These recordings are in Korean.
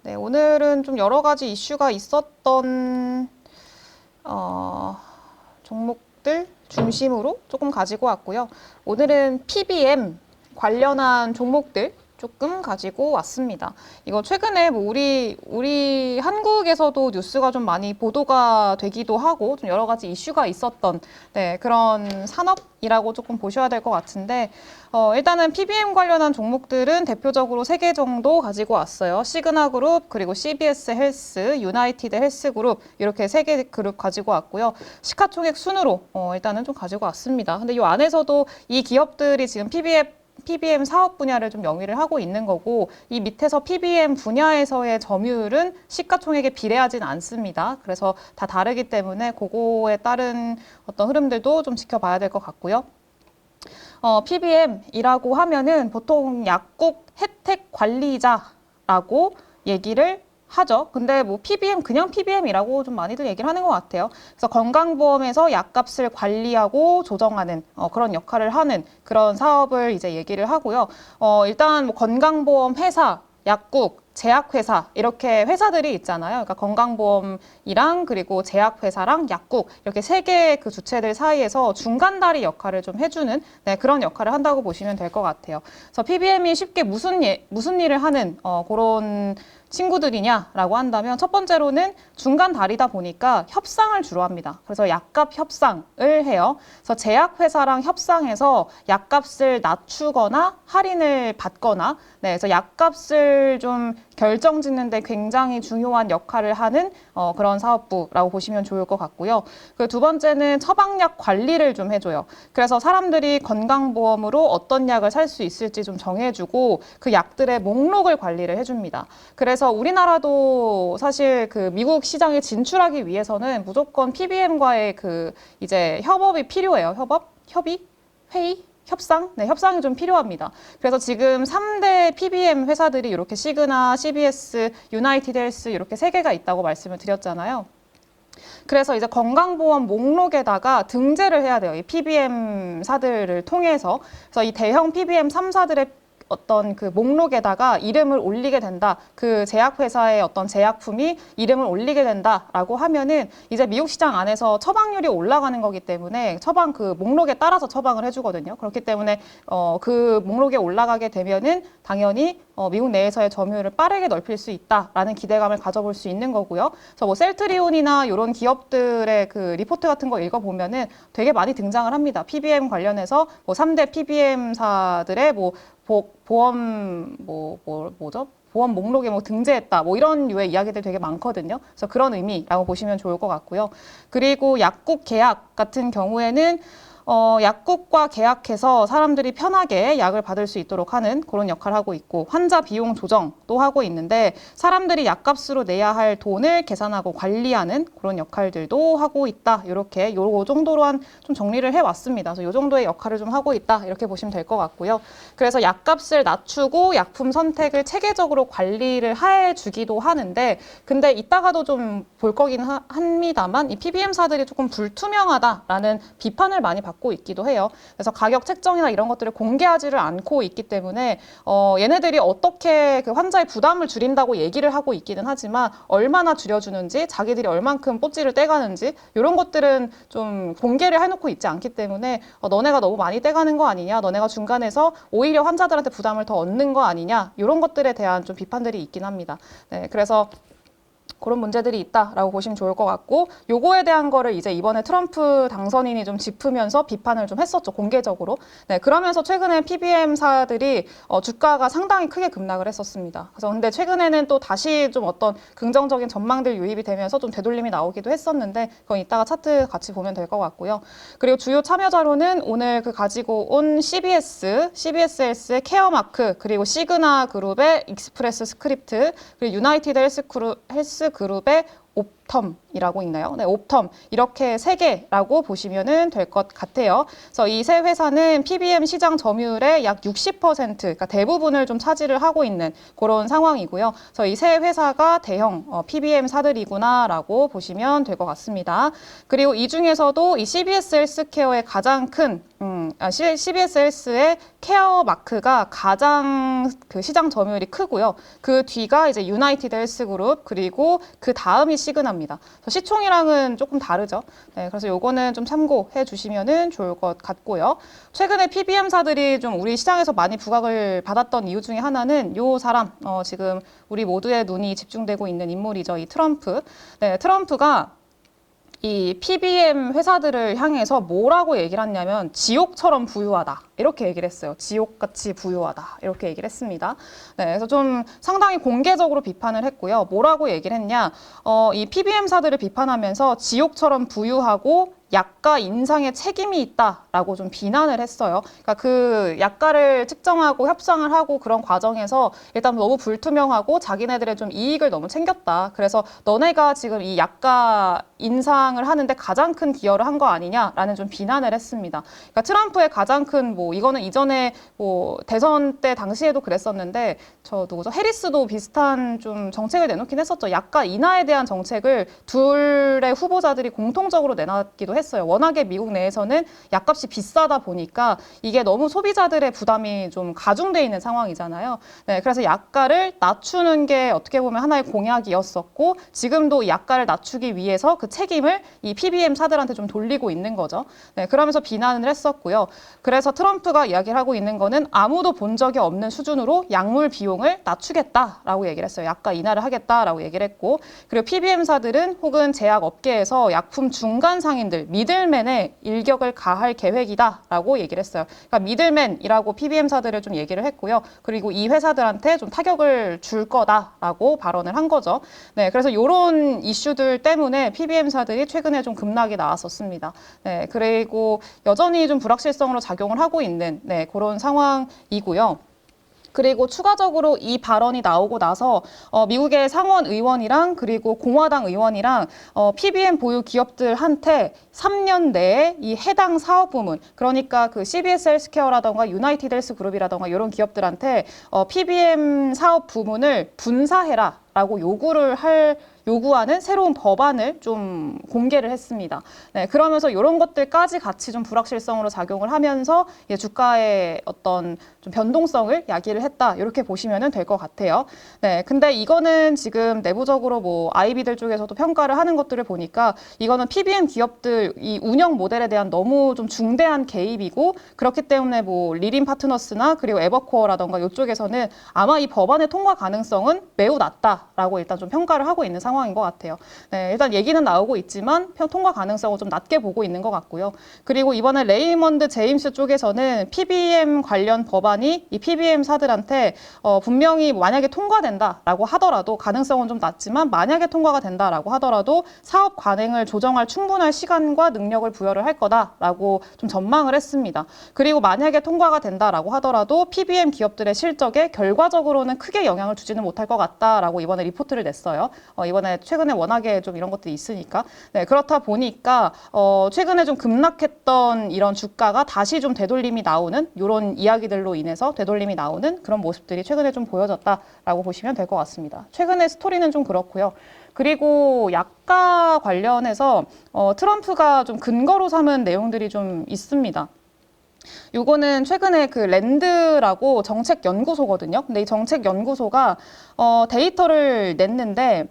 네, 오늘은 좀 여러 가지 이슈가 있었던 종목들 중심으로 조금 가지고 왔고요. 오늘은 PBM 관련한 종목들 조금 가지고 왔습니다. 이거 최근에 뭐 우리 한국에서도 뉴스가 좀 많이 보도가 되기도 하고 좀 여러 가지 이슈가 있었던 그런 산업이라고 조금 보셔야 될 것 같은데 일단은 PBM 관련한 종목들은 대표적으로 3개 정도 가지고 왔어요. 시그나 그룹, 그리고 CBS 헬스, 유나이티드 헬스 그룹 이렇게 3개 그룹 가지고 왔고요. 시가총액 순으로 일단은 좀 가지고 왔습니다. 근데 이 안에서도 이 기업들이 지금 PBM 사업 분야를 좀 영위를 하고 있는 거고 이 밑에서 PBM 분야에서의 점유율은 시가총액에 비례하진 않습니다. 그래서 다 다르기 때문에 그거에 따른 어떤 흐름들도 좀 지켜봐야 될 것 같고요. PBM이라고 하면은 보통 약국 혜택 관리자라고 얘기를 하죠. 근데 뭐 PBM, 그냥 PBM이라고 좀 많이들 얘기를 하는 것 같아요. 그래서 건강보험에서 약값을 관리하고 조정하는 그런 역할을 하는 그런 사업을 이제 얘기를 하고요. 일단 뭐 건강보험 회사, 약국, 제약회사 이렇게 회사들이 있잖아요. 그러니까 건강보험이랑 그리고 제약회사랑 약국 이렇게 3개의 그 주체들 사이에서 중간다리 역할을 좀 해주는 그런 역할을 한다고 보시면 될 것 같아요. 그래서 PBM이 쉽게 무슨 일을 하는 그런 친구들이냐라고 한다면 첫 번째로는 중간 다리다 보니까 협상을 주로 합니다. 그래서 약값 협상을 해요. 그래서 제약회사랑 협상해서 약값을 낮추거나 할인을 받거나 그래서 약값을 좀 결정짓는데 굉장히 중요한 역할을 하는 그런 사업부라고 보시면 좋을 것 같고요. 그 두 번째는 처방약 관리를 좀 해줘요. 그래서 사람들이 건강보험으로 어떤 약을 살 수 있을지 좀 정해주고 그 약들의 목록을 관리를 해줍니다. 그래서 우리나라도 사실 그 미국 시장에 진출하기 위해서는 무조건 PBM과의 그 이제 협업이 필요해요. 협의? 회의? 협상? 협상이 좀 필요합니다. 그래서 지금 3대 PBM 회사들이 이렇게 시그나, CBS, 유나이티드 헬스 이렇게 3개가 있다고 말씀을 드렸잖아요. 그래서 이제 건강보험 목록에다가 등재를 해야 돼요. 이 PBM사들을 통해서. 그래서 이 대형 PBM 3사들의 어떤 그 목록에다가 이름을 올리게 된다. 그 제약회사의 어떤 제약품이 이름을 올리게 된다라고 하면은 이제 미국 시장 안에서 처방률이 올라가는 거기 때문에 처방 그 목록에 따라서 처방을 해주거든요. 그렇기 때문에 그 목록에 올라가게 되면은 당연히 미국 내에서의 점유율을 빠르게 넓힐 수 있다라는 기대감을 가져볼 수 있는 거고요. 그래서 뭐 셀트리온이나 이런 기업들의 그 리포트 같은 거 읽어보면은 되게 많이 등장을 합니다. PBM 관련해서 뭐 3대 PBM사들의 뭐 보험 뭐죠? 보험 목록에 뭐 등재했다. 뭐 이런 류의 이야기들 되게 많거든요. 그래서 그런 의미라고 보시면 좋을 것 같고요. 그리고 약국 계약 같은 경우에는 약국과 계약해서 사람들이 편하게 약을 받을 수 있도록 하는 그런 역할을 하고 있고 환자 비용 조정도 하고 있는데 사람들이 약값으로 내야 할 돈을 계산하고 관리하는 그런 역할들도 하고 있다. 이렇게 요 정도로 좀 정리를 해왔습니다. 그래서 요 정도의 역할을 좀 하고 있다. 이렇게 보시면 될 것 같고요. 그래서 약값을 낮추고 약품 선택을 체계적으로 관리를 해주기도 하는데 근데 이따가도 좀 볼 거긴 합니다만 이 PBM사들이 조금 불투명하다라는 비판을 많이 받고 있기도 해요. 그래서 가격 책정이나 이런 것들을 공개하지를 않고 있기 때문에 얘네들이 어떻게 그 환자의 부담을 줄인다고 얘기를 하고 있기는 하지만 얼마나 줄여주는지 자기들이 얼만큼 뽀찌를 떼가는지 이런 것들은 좀 공개를 해놓고 있지 않기 때문에 너네가 너무 많이 떼가는 거 아니냐 너네가 중간에서 오히려 환자들한테 부담을 더 얻는 거 아니냐 이런 것들에 대한 좀 비판들이 있긴 합니다. 그래서 그런 문제들이 있다라고 보시면 좋을 것 같고 요거에 대한 거를 이제 이번에 트럼프 당선인이 좀 짚으면서 비판을 좀 했었죠. 공개적으로. 그러면서 최근에 PBM사들이 주가가 상당히 크게 급락을 했었습니다. 그래서 근데 최근에는 또 다시 좀 어떤 긍정적인 전망들 유입이 되면서 좀 되돌림이 나오기도 했었는데 그건 이따가 차트 같이 보면 될 것 같고요. 그리고 주요 참여 자료는 오늘 그 가지고 온 CBS 헬스의 케어마크 그리고 시그나 그룹의 익스프레스 스크립트 그리고 유나이티드 헬스 그룹의 옵텀이라고 있나요? 네, 옵텀 이렇게 세 개라고 보시면은 될 것 같아요. 그래서 이 세 회사는 PBM 시장 점유율의 약 60%, 그러니까 대부분을 좀 차지를 하고 있는 그런 상황이고요. 그래서 이 세 회사가 대형 PBM 사들이구나라고 보시면 될 것 같습니다. 그리고 이 중에서도 이 CBS 헬스케어의 가장 큰 CBS 헬스의 케어 마크가 가장 그 시장 점유율이 크고요. 그 뒤가 이제 유나이티드 헬스그룹 그리고 그 다음이 시그나입니다. 시총이랑은 조금 다르죠. 네, 그래서 요거는 좀 참고해 주시면은 좋을 것 같고요. 최근에 PBM사들이 좀 우리 시장에서 많이 부각을 받았던 이유 중에 하나는 요 사람, 지금 우리 모두의 눈이 집중되고 있는 인물이죠. 이 트럼프. 네, 트럼프가 이 PBM 회사들을 향해서 뭐라고 얘기를 했냐면 지옥처럼 부유하다 이렇게 얘기를 했어요. 지옥같이 부유하다 이렇게 얘기를 했습니다. 네, 그래서 좀 상당히 공개적으로 비판을 했고요. 뭐라고 얘기를 했냐? 이 PBM사들을 비판하면서 지옥처럼 부유하고 약가 인상에 책임이 있다라고 좀 비난을 했어요. 그러니까 그 약가를 측정하고 협상을 하고 그런 과정에서 일단 너무 불투명하고 자기네들의 좀 이익을 너무 챙겼다. 그래서 너네가 지금 이 약가 인상을 하는데 가장 큰 기여를 한 거 아니냐라는 좀 비난을 했습니다. 그러니까 트럼프의 가장 큰 이거는 이전에 대선 때 당시에도 그랬었는데 저 누구죠? 해리스도 비슷한 좀 정책을 내놓긴 했었죠. 약가 인하에 대한 정책을 둘의 후보자들이 공통적으로 내놨기도 했어요. 워낙에 미국 내에서는 약값이 비싸다 보니까 이게 너무 소비자들의 부담이 좀 가중돼 있는 상황이잖아요. 네, 그래서 약가를 낮추는 게 어떻게 보면 하나의 공약이었었고 지금도 이 약가를 낮추기 위해서 그 책임을 이 PBM 사들한테 좀 돌리고 있는 거죠. 네, 그러면서 비난을 했었고요. 그래서 트럼프가 이야기를 하고 있는 거는 아무도 본 적이 없는 수준으로 약물 비용을 낮추겠다라고 얘기를 했어요. 약가 인하를 하겠다라고 얘기를 했고 그리고 PBM사들은 혹은 제약 업계에서 약품 중간 상인들, 미들맨에 일격을 가할 계획이다라고 얘기를 했어요. 그러니까 미들맨이라고 PBM사들을 좀 얘기를 했고요. 그리고 이 회사들한테 좀 타격을 줄 거다라고 발언을 한 거죠. 네, 그래서 이런 이슈들 때문에 PBM사들이 최근에 좀 급락이 나왔었습니다. 네, 그리고 여전히 좀 불확실성으로 작용을 하고 있는 그런 상황이고요. 그리고 추가적으로 이 발언이 나오고 나서 미국의 상원 의원이랑 그리고 공화당 의원이랑 PBM 보유 기업들한테 3년 내에 이 해당 사업 부문, 그러니까 그 CBS 헬스케어라던가 유나이티드 헬스그룹이라던가 이런 기업들한테 PBM 사업 부문을 분사해라라고 요구하는 새로운 법안을 좀 공개를 했습니다. 네, 그러면서 이런 것들까지 같이 좀 불확실성으로 작용을 하면서 주가의 어떤 좀 변동성을 야기를 했다. 이렇게 보시면 될 것 같아요. 네, 근데 이거는 지금 내부적으로 IB들 쪽에서도 평가를 하는 것들을 보니까 이거는 PBM 기업들 이 운영 모델에 대한 너무 좀 중대한 개입이고 그렇기 때문에 리린 파트너스나 그리고 에버코어라던가 이쪽에서는 아마 이 법안의 통과 가능성은 매우 낮다라고 일단 좀 평가를 하고 있는 상황인 것 같아요. 네, 일단 얘기는 나오고 있지만 통과 가능성을 좀 낮게 보고 있는 것 같고요. 그리고 이번에 레이먼드 제임스 쪽에서는 PBM 관련 법안이 이 PBM 사들한테 분명히 만약에 통과된다라고 하더라도 가능성은 좀 낮지만 만약에 통과가 된다라고 하더라도 사업 관행을 조정할 충분한 시간과 능력을 부여를 할 거다라고 좀 전망을 했습니다. 그리고 만약에 통과가 된다라고 하더라도 PBM 기업들의 실적에 결과적으로는 크게 영향을 주지는 못할 것 같다라고 이번에 리포트를 냈어요. 이번에 최근에 워낙에 좀 이런 것들이 있으니까. 네, 그렇다 보니까 최근에 좀 급락했던 이런 주가가 다시 좀 되돌림이 나오는 이런 이야기들로 인해서 되돌림이 나오는 그런 모습들이 최근에 좀 보여졌다라고 보시면 될 것 같습니다. 최근의 스토리는 좀 그렇고요. 그리고 약가 관련해서 트럼프가 좀 근거로 삼은 내용들이 좀 있습니다. 요거는 최근에 그 랜드라고 정책연구소거든요. 근데 이 정책연구소가 데이터를 냈는데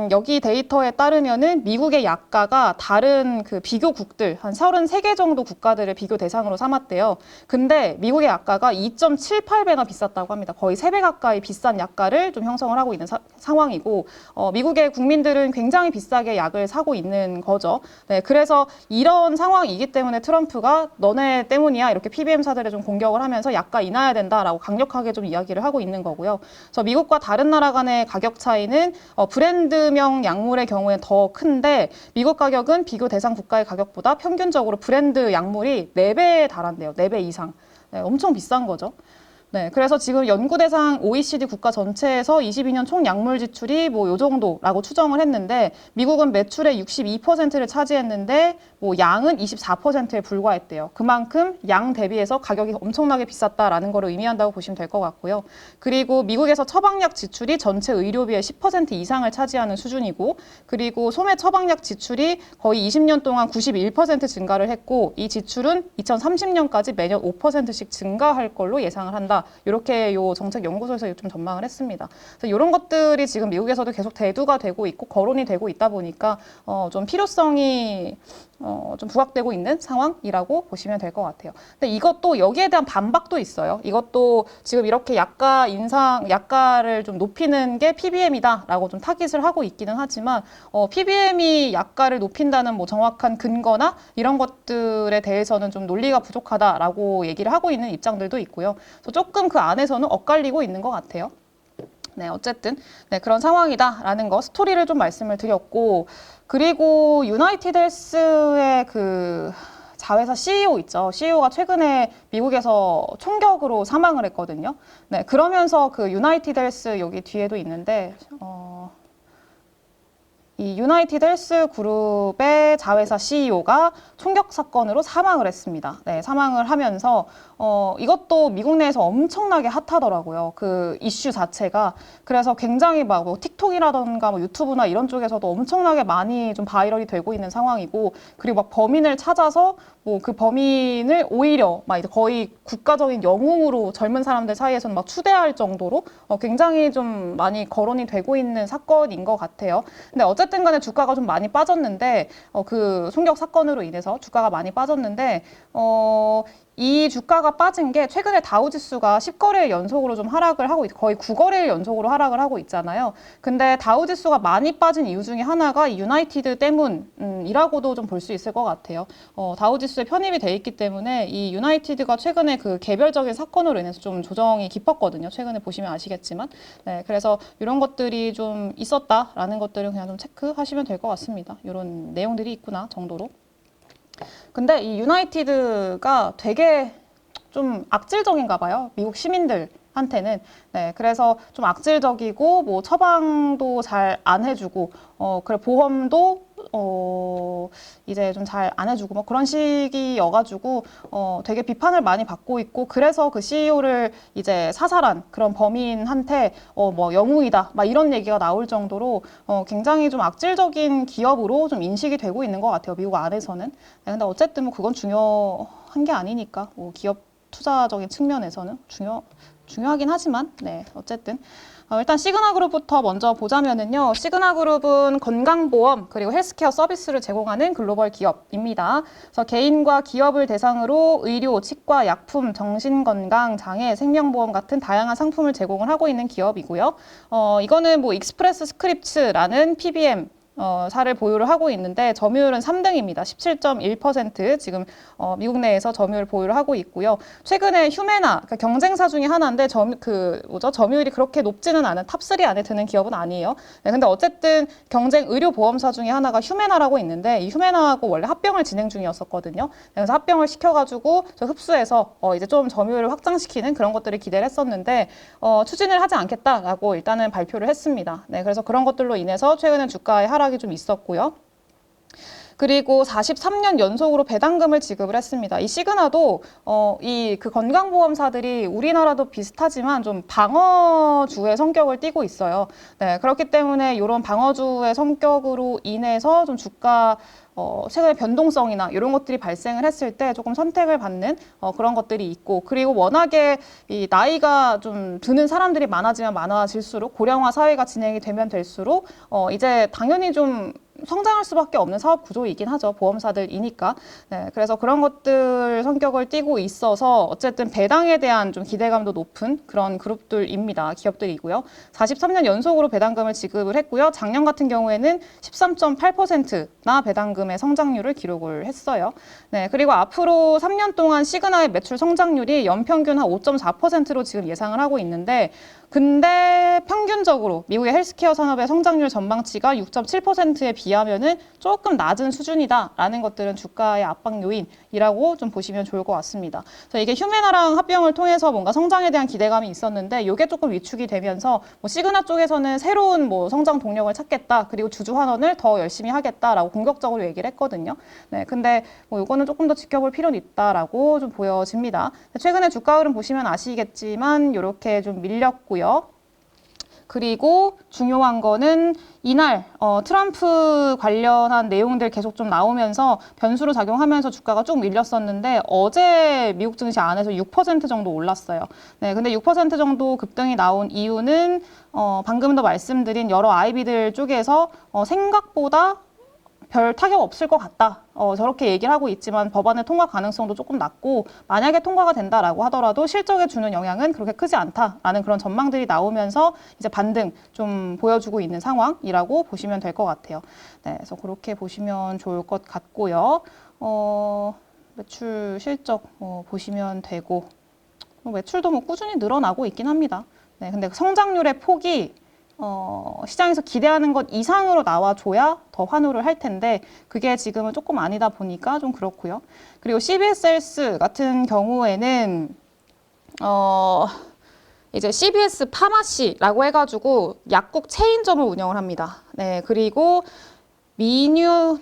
여기 데이터에 따르면은 미국의 약가가 다른 그 비교국들 한 33개 정도 국가들을 비교 대상으로 삼았대요. 근데 미국의 약가가 2.78배나 비쌌다고 합니다. 거의 3배 가까이 비싼 약가를 좀 형성을 하고 있는 상황이고 미국의 국민들은 굉장히 비싸게 약을 사고 있는 거죠. 네, 그래서 이런 상황이기 때문에 트럼프가 너네 때문이야 이렇게 PBM사들에 좀 공격을 하면서 약가 인하해야 된다라고 강력하게 좀 이야기를 하고 있는 거고요. 그래서 미국과 다른 나라 간의 가격 차이는 브랜드명 약물의 경우에 더 큰데 미국 가격은 비교 대상 국가의 가격보다 평균적으로 브랜드 약물이 4배에 달한대요. 4배 이상. 네, 엄청 비싼 거죠. 네, 그래서 지금 연구 대상 OECD 국가 전체에서 22년 총 약물 지출이 뭐 요 정도라고 추정을 했는데 미국은 매출의 62%를 차지했는데 뭐 양은 24%에 불과했대요. 그만큼 양 대비해서 가격이 엄청나게 비쌌다라는 걸 의미한다고 보시면 될 것 같고요. 그리고 미국에서 처방약 지출이 전체 의료비의 10% 이상을 차지하는 수준이고 그리고 소매 처방약 지출이 거의 20년 동안 91% 증가를 했고 이 지출은 2030년까지 매년 5%씩 증가할 걸로 예상을 한다. 이렇게 요 정책 연구소에서 좀 전망을 했습니다. 그래서 이런 것들이 지금 미국에서도 계속 대두가 되고 있고 거론이 되고 있다 보니까 좀 필요성이 좀 부각되고 있는 상황이라고 보시면 될 것 같아요. 근데 이것도 여기에 대한 반박도 있어요. 이것도 지금 이렇게 약가를 좀 높이는 게 PBM이다라고 좀 타깃을 하고 있기는 하지만 PBM이 약가를 높인다는 뭐 정확한 근거나 이런 것들에 대해서는 좀 논리가 부족하다라고 얘기를 하고 있는 입장들도 있고요. 그래서 조금 그 안에서는 엇갈리고 있는 것 같아요. 네, 어쨌든 네, 그런 상황이다라는 거 스토리를 좀 말씀을 드렸고 그리고 유나이티드 헬스의 그 자회사 CEO 있죠. CEO가 최근에 미국에서 총격으로 사망을 했거든요. 네, 그러면서 그 유나이티드 헬스 여기 뒤에도 있는데 이 유나이티드 헬스 그룹의 자회사 CEO가 총격 사건으로 사망을 했습니다. 네, 사망을 하면서 이것도 미국 내에서 엄청나게 핫하더라고요. 그 이슈 자체가. 그래서 굉장히 막 뭐 틱톡이라던가 뭐 유튜브나 이런 쪽에서도 엄청나게 많이 좀 바이럴이 되고 있는 상황이고 그리고 막 범인을 찾아서 뭐 그 범인을 오히려 막 이제 거의 국가적인 영웅으로 젊은 사람들 사이에서는 막 추대할 정도로 굉장히 좀 많이 거론이 되고 있는 사건인 것 같아요. 근데 어쨌든 간에 주가가 좀 많이 빠졌는데 그 총격 사건으로 인해서 주가가 많이 빠졌는데 이 주가가 빠진 게 최근에 다우지수가 10거래일 연속으로 좀 하락을 하고 거의 9거래일 연속으로 하락을 하고 있잖아요. 근데 다우지수가 많이 빠진 이유 중에 하나가 이 유나이티드 때문이라고도 좀 볼 수 있을 것 같아요. 다우지수에 편입이 돼 있기 때문에 이 유나이티드가 최근에 그 개별적인 사건으로 인해서 좀 조정이 깊었거든요. 최근에 보시면 아시겠지만. 네, 그래서 이런 것들이 좀 있었다라는 것들을 그냥 좀 체크하시면 될 것 같습니다. 이런 내용들이 있구나 정도로. 근데 이 유나이티드가 되게 좀 악질적인가 봐요. 미국 시민들한테는. 네, 그래서 좀 악질적이고 뭐 처방도 잘 안 해주고 그래 보험도 이제 좀 잘 안 해주고 뭐 그런 식이어가지고 되게 비판을 많이 받고 있고 그래서 그 CEO를 이제 사살한 그런 범인한테 뭐 영웅이다 막 이런 얘기가 나올 정도로 굉장히 좀 악질적인 기업으로 좀 인식이 되고 있는 것 같아요. 미국 안에서는. 네, 근데 어쨌든 뭐 그건 중요한 게 아니니까 뭐 기업 투자적인 측면에서는 중요하긴 하지만 네 어쨌든 일단 시그나그룹부터 먼저 보자면은요. 시그나그룹은 건강보험 그리고 헬스케어 서비스를 제공하는 글로벌 기업입니다. 그래서 개인과 기업을 대상으로 의료, 치과, 약품, 정신건강, 장애, 생명보험 같은 다양한 상품을 제공을 하고 있는 기업이고요. 이거는 뭐 익스프레스 스크립츠라는 PBM 사를 보유를 하고 있는데 점유율은 3등입니다. 17.1% 지금 미국 내에서 점유율 보유를 하고 있고요. 최근에 휴메나 그러니까 경쟁사 중에 하나인데 점유율이 그렇게 높지는 않은 탑3 안에 드는 기업은 아니에요. 네, 근데 어쨌든 경쟁 의료 보험사 중에 하나가 휴메나라고 있는데 이 휴메나하고 원래 합병을 진행 중이었었거든요. 그래서 합병을 시켜가지고 흡수해서 이제 좀 점유율을 확장시키는 그런 것들을 기대를 했었는데 추진을 하지 않겠다라고 일단은 발표를 했습니다. 네, 그래서 그런 것들로 인해서 최근에 주가의 하락이 좀 있었고요. 그리고 43년 연속으로 배당금을 지급을 했습니다. 이 시그나도 그 건강보험사들이 우리나라도 비슷하지만 좀 방어주의 성격을 띠고 있어요. 네, 그렇기 때문에 이런 방어주의 성격으로 인해서 좀 주가 최근에 변동성이나 이런 것들이 발생을 했을 때 조금 선택을 받는 그런 것들이 있고 그리고 워낙에 이 나이가 좀 드는 사람들이 많아지면 많아질수록 고령화 사회가 진행이 되면 될수록 이제 당연히 좀 성장할 수밖에 없는 사업 구조이긴 하죠. 보험사들이니까. 네, 그래서 그런 것들 성격을 띠고 있어서 어쨌든 배당에 대한 좀 기대감도 높은 그런 그룹들입니다. 기업들이고요. 43년 연속으로 배당금을 지급을 했고요. 작년 같은 경우에는 13.8%나 배당금의 성장률을 기록을 했어요. 네, 그리고 앞으로 3년 동안 시그나의 매출 성장률이 연평균 한 5.4%로 지금 예상을 하고 있는데 근데 평균적으로 미국의 헬스케어 산업의 성장률 전망치가 6.7%에 비하면은 조금 낮은 수준이다라는 것들은 주가의 압박 요인이라고 좀 보시면 좋을 것 같습니다. 그래서 이게 휴메나랑 합병을 통해서 뭔가 성장에 대한 기대감이 있었는데 이게 조금 위축이 되면서 뭐 시그나 쪽에서는 새로운 뭐 성장 동력을 찾겠다, 그리고 주주 환원을 더 열심히 하겠다라고 공격적으로 얘기를 했거든요. 네, 근데 뭐 이거는 조금 더 지켜볼 필요는 있다라고 좀 보여집니다. 최근에 주가 흐름 보시면 아시겠지만 이렇게 좀 밀렸고요. 그리고 중요한 거는 이날 트럼프 관련한 내용들 계속 좀 나오면서 변수로 작용하면서 주가가 쭉 밀렸었는데 어제 미국 증시 안에서 6% 정도 올랐어요. 네, 근데 6% 정도 급등이 나온 이유는 방금도 말씀드린 여러 IB들 쪽에서 생각보다 별 타격 없을 것 같다. 저렇게 얘기를 하고 있지만 법안의 통과 가능성도 조금 낮고 만약에 통과가 된다라고 하더라도 실적에 주는 영향은 그렇게 크지 않다라는 그런 전망들이 나오면서 이제 반등 좀 보여주고 있는 상황이라고 보시면 될 것 같아요. 네, 그래서 그렇게 보시면 좋을 것 같고요. 매출 실적 보시면 되고 매출도 뭐 꾸준히 늘어나고 있긴 합니다. 네, 근데 성장률의 폭이 시장에서 기대하는 것 이상으로 나와줘야 더 환호를 할 텐데 그게 지금은 조금 아니다 보니까 좀 그렇고요. 그리고 CBS 헬스 같은 경우에는 이제 CBS 파마시라고 해가지고 약국 체인점을 운영을 합니다. 네, 그리고 미뉴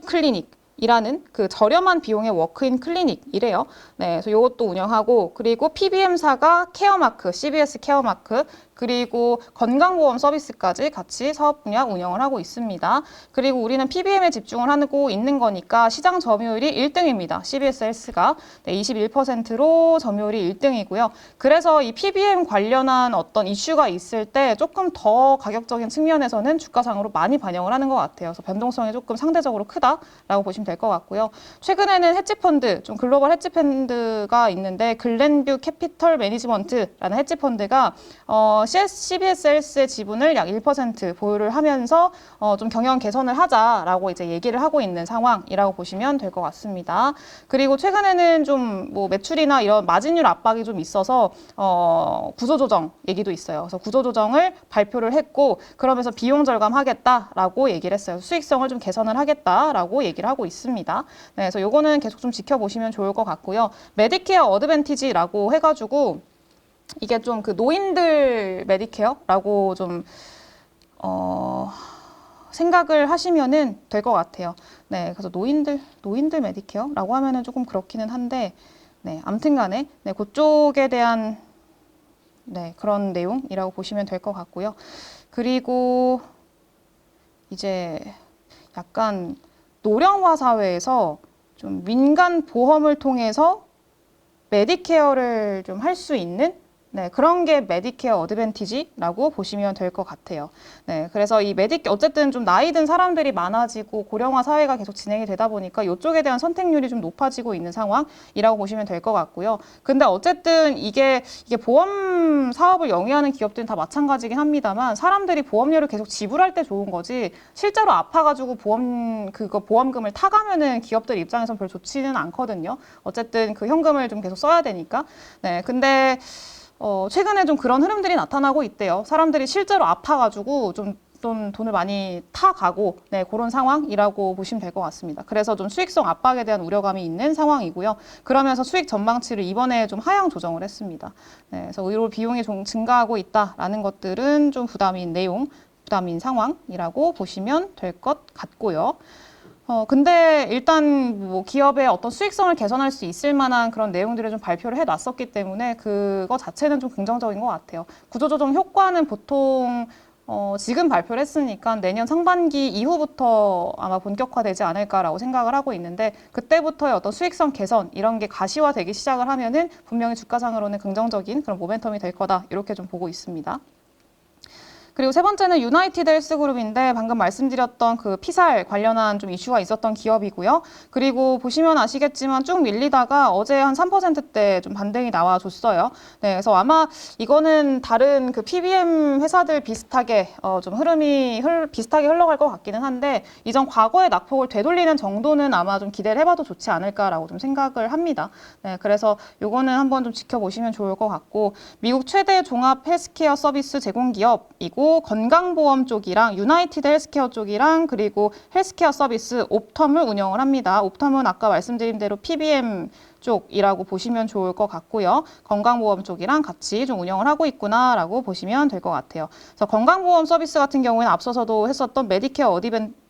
클리닉 이라는 그 저렴한 비용의 워크인 클리닉이래요. 네, 그래서 이것도 운영하고, 그리고 PBM사가 케어마크, CBS 케어마크, 그리고 건강보험 서비스까지 같이 사업 분야 운영을 하고 있습니다. 그리고 우리는 PBM에 집중을 하고 있는 거니까 시장 점유율이 1등입니다. CBS 헬스가 21%로 점유율이 1등이고요. 그래서 이 PBM 관련한 어떤 이슈가 있을 때 조금 더 가격적인 측면에서는 주가상으로 많이 반영을 하는 것 같아요. 그래서 변동성이 조금 상대적으로 크다라고 보시면 될 것 같고요. 최근에는 헤지펀드, 좀 글로벌 헤지펀드가 있는데 글렌뷰 캐피털 매니지먼트라는 헤지펀드가 CBS 헬스의 지분을 약 1% 보유를 하면서 좀 경영 개선을 하자라고 이제 얘기를 하고 있는 상황이라고 보시면 될 것 같습니다. 그리고 최근에는 좀 뭐 매출이나 이런 마진율 압박이 좀 있어서 구조조정 얘기도 있어요. 그래서 구조조정을 발표를 했고 그러면서 비용 절감하겠다라고 얘기를 했어요. 수익성을 좀 개선을 하겠다라고 얘기를 하고 있습니다. 네, 그래서 요거는 계속 좀 지켜보시면 좋을 것 같고요. 메디케어 어드밴티지라고 해가지고 이게 좀 그 노인들 메디케어라고 좀 생각을 하시면은 될 것 같아요. 네, 그래서 노인들 메디케어라고 하면은 조금 그렇기는 한데, 네, 아무튼간에 네, 그쪽에 대한 네, 그런 내용이라고 보시면 될 것 같고요. 그리고 이제 약간 노령화 사회에서 좀 민간 보험을 통해서 메디케어를 좀 할 수 있는 네, 그런 게 메디케어 어드밴티지라고 보시면 될 것 같아요. 네, 그래서 이 어쨌든 좀 나이 든 사람들이 많아지고 고령화 사회가 계속 진행이 되다 보니까 이쪽에 대한 선택률이 좀 높아지고 있는 상황이라고 보시면 될 것 같고요. 근데 어쨌든 이게 보험 사업을 영위하는 기업들은 다 마찬가지긴 합니다만 사람들이 보험료를 계속 지불할 때 좋은 거지 실제로 아파가지고 보험금을 타가면은 기업들 입장에선 별 좋지는 않거든요. 어쨌든 그 현금을 좀 계속 써야 되니까. 네, 근데 최근에 좀 그런 흐름들이 나타나고 있대요. 사람들이 실제로 아파가지고 좀 돈을 많이 타가고, 네, 그런 상황이라고 보시면 될 것 같습니다. 그래서 좀 수익성 압박에 대한 우려감이 있는 상황이고요. 그러면서 수익 전망치를 이번에 좀 하향 조정을 했습니다. 네, 그래서 의료 비용이 좀 증가하고 있다라는 것들은 좀 부담인 상황이라고 보시면 될 것 같고요. 근데 일단 뭐 기업의 어떤 수익성을 개선할 수 있을 만한 그런 내용들을 좀 발표를 해놨었기 때문에 그거 자체는 좀 긍정적인 것 같아요. 구조조정 효과는 보통 지금 발표를 했으니까 내년 상반기 이후부터 아마 본격화되지 않을까라고 생각을 하고 있는데 그때부터의 어떤 수익성 개선 이런 게 가시화되기 시작을 하면은 분명히 주가상으로는 긍정적인 그런 모멘텀이 될 거다 이렇게 좀 보고 있습니다. 그리고 세 번째는 유나이티드 헬스그룹인데 방금 말씀드렸던 그 피살 관련한 좀 이슈가 있었던 기업이고요. 그리고 보시면 아시겠지만 쭉 밀리다가 어제 한 3%대 좀 반등이 나와줬어요. 네, 그래서 아마 이거는 다른 그 PBM 회사들 비슷하게 좀 흐름이 비슷하게 흘러갈 것 같기는 한데 이전 과거의 낙폭을 되돌리는 정도는 아마 좀 기대를 해봐도 좋지 않을까라고 좀 생각을 합니다. 네, 그래서 요거는 한번 좀 지켜보시면 좋을 것 같고 미국 최대 종합 헬스케어 서비스 제공 기업이고 건강보험 쪽이랑 유나이티드 헬스케어 쪽이랑 그리고 헬스케어 서비스 옵텀을 운영을 합니다. 옵텀은 아까 말씀드린 대로 PBM 쪽이라고 보시면 좋을 것 같고요. 건강보험 쪽이랑 같이 좀 운영을 하고 있구나라고 보시면 될 것 같아요. 그래서 건강보험 서비스 같은 경우에는 앞서서도 했었던 메디케어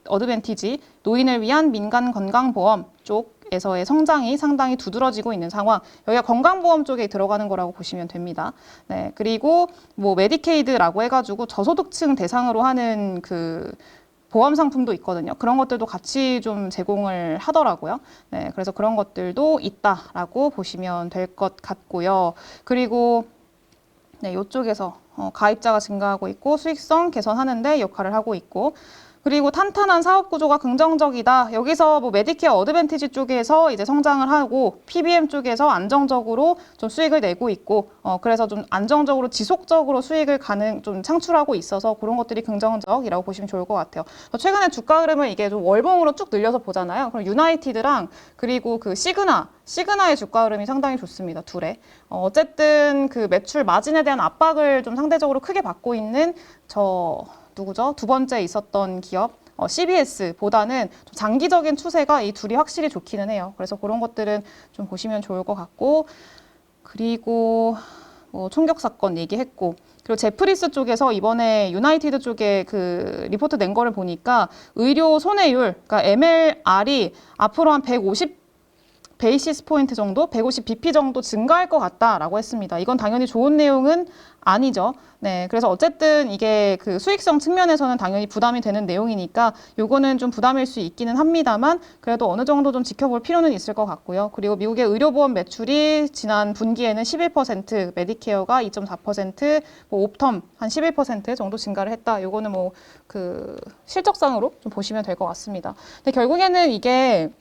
어드밴티지, 노인을 위한 민간 건강보험 쪽에서의 성장이 상당히 두드러지고 있는 상황. 여기가 건강보험 쪽에 들어가는 거라고 보시면 됩니다. 네, 그리고 뭐 메디케이드라고 해가지고 저소득층 대상으로 하는 그 보험 상품도 있거든요. 그런 것들도 같이 좀 제공을 하더라고요. 네, 그래서 그런 것들도 있다라고 보시면 될 것 같고요. 그리고 네, 이쪽에서 가입자가 증가하고 있고 수익성 개선하는데 역할을 하고 있고 그리고 탄탄한 사업 구조가 긍정적이다. 여기서 뭐 메디케어 어드밴티지 쪽에서 이제 성장을 하고 PBM 쪽에서 안정적으로 좀 수익을 내고 있고 그래서 좀 안정적으로 지속적으로 수익을 좀 창출하고 있어서 그런 것들이 긍정적이라고 보시면 좋을 것 같아요. 최근에 주가 흐름을 이게 좀 월봉으로 쭉 늘려서 보잖아요. 그럼 유나이티드랑 그리고 그 시그나의 주가 흐름이 상당히 좋습니다. 둘의. 어쨌든 그 매출 마진에 대한 압박을 좀 상대적으로 크게 받고 있는 누구죠? 두 번째 있었던 기업 CBS보다는 좀 장기적인 추세가 이 둘이 확실히 좋기는 해요. 그래서 그런 것들은 좀 보시면 좋을 것 같고 그리고 뭐 총격 사건 얘기했고 그리고 제프리스 쪽에서 이번에 유나이티드 쪽에 그 리포트 낸 거를 보니까 의료 손해율, 그러니까 MLR이 앞으로 한 150 베이시스 포인트 정도, 150 BP 정도 증가할 것 같다라고 했습니다. 이건 당연히 좋은 내용은 아니죠. 네, 그래서 어쨌든 이게 그 수익성 측면에서는 당연히 부담이 되는 내용이니까 요거는 좀 부담일 수 있기는 합니다만 그래도 어느 정도 좀 지켜볼 필요는 있을 것 같고요. 그리고 미국의 의료보험 매출이 지난 분기에는 11%, 메디케어가 2.4%, 뭐 옵텀 한 11% 정도 증가를 했다. 요거는 뭐 그 실적상으로 좀 보시면 될 것 같습니다. 근데 결국에는 이게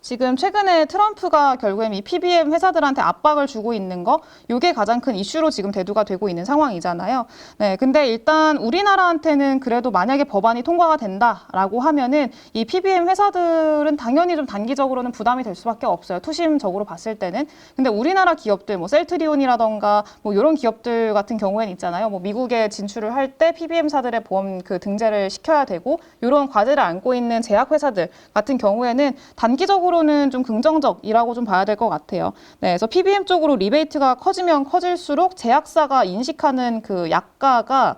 지금 최근에 트럼프가 결국엔 이 PBM 회사들한테 압박을 주고 있는 거, 이게 가장 큰 이슈로 지금 대두가 되고 있는 상황이잖아요. 네, 근데 일단 우리나라한테는 그래도 만약에 법안이 통과가 된다라고 하면은 이 PBM 회사들은 당연히 좀 단기적으로는 부담이 될 수밖에 없어요. 투심적으로 봤을 때는. 근데 우리나라 기업들, 뭐 셀트리온이라던가 뭐 이런 기업들 같은 경우에는 있잖아요. 뭐 미국에 진출을 할 때 PBM사들의 보험 그 등재를 시켜야 되고 이런 과제를 안고 있는 제약회사들 같은 경우에는 단기적으로는 좀 긍정적이라고 좀 봐야 될 것 같아요. 네, 그래서 PBM 쪽으로 리베이트가 커지면 커질수록 제약사가 인식하는 그 약가가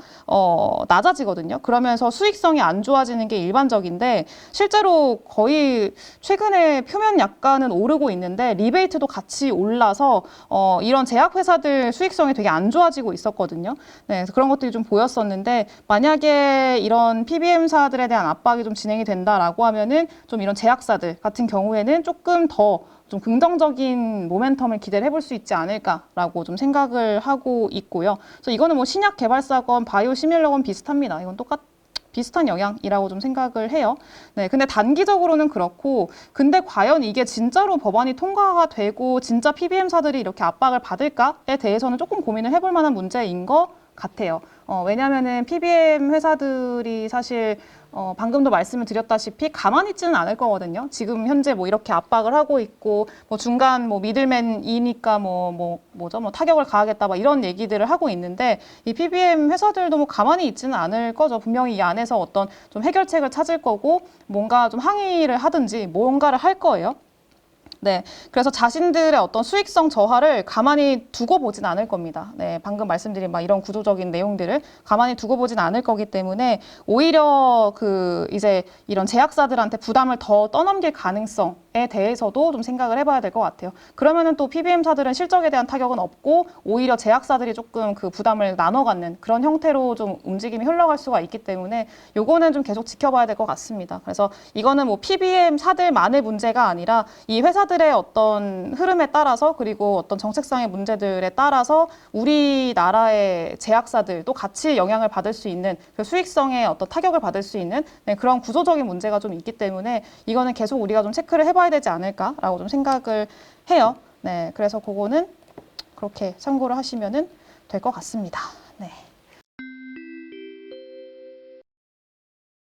낮아지거든요. 그러면서 수익성이 안 좋아지는 게 일반적인데 실제로 거의 최근에 표면 약가는 오르고 있는데 리베이트도 같이 올라서 이런 제약회사들 수익성이 되게 안 좋아지고 있었거든요. 네, 그래서 그런 것들이 좀 보였었는데 만약에 이런 PBM사들에 대한 압박이 좀 진행이 된다라고 하면은 좀 이런 제약사들 같은 경우에는 조금 더 좀 긍정적인 모멘텀을 기대를 해볼 수 있지 않을까라고 좀 생각을 하고 있고요. 그래서 이거는 뭐 신약 개발사건, 바이오 시밀러건 비슷합니다. 이건 비슷한 영향이라고 좀 생각을 해요. 네, 근데 단기적으로는 그렇고, 근데 과연 이게 진짜로 법안이 통과가 되고 진짜 PBM사들이 이렇게 압박을 받을까에 대해서는 조금 고민을 해볼 만한 문제인 것 같아요. 왜냐하면은 PBM 회사들이 사실 방금도 말씀을 드렸다시피 가만히 있지는 않을 거거든요. 지금 현재 뭐 이렇게 압박을 하고 있고 뭐 중간 뭐 미들맨이니까 뭐죠? 뭐 타격을 가하겠다 막 이런 얘기들을 하고 있는데 이 PBM 회사들도 뭐 가만히 있지는 않을 거죠. 분명히 이 안에서 어떤 좀 해결책을 찾을 거고 뭔가 좀 항의를 하든지 뭔가를 할 거예요. 네, 그래서 자신들의 어떤 수익성 저하를 가만히 두고 보진 않을 겁니다. 네, 방금 말씀드린 막 이런 구조적인 내용들을 가만히 두고 보진 않을 거기 때문에 오히려 이제 이런 제약사들한테 부담을 더 떠넘길 가능성 에 대해서도 좀 생각을 해봐야 될 것 같아요. 그러면은 또 PBM사들은 실적에 대한 타격은 없고 오히려 제약사들이 조금 그 부담을 나눠 갖는 그런 형태로 좀 움직임이 흘러갈 수가 있기 때문에 요거는 좀 계속 지켜봐야 될 것 같습니다. 그래서 이거는 뭐 PBM사들만의 문제가 아니라 이 회사들의 어떤 흐름에 따라서 그리고 어떤 정책상의 문제들에 따라서 우리나라의 제약사들도 같이 영향을 받을 수 있는 그 수익성에 어떤 타격을 받을 수 있는 네, 그런 구조적인 문제가 좀 있기 때문에 이거는 계속 우리가 좀 체크를 해봐야 되지 않을까라고 좀 생각을 해요. 네, 그래서 그거는 그렇게 참고를 하시면은 될 것 같습니다. 네.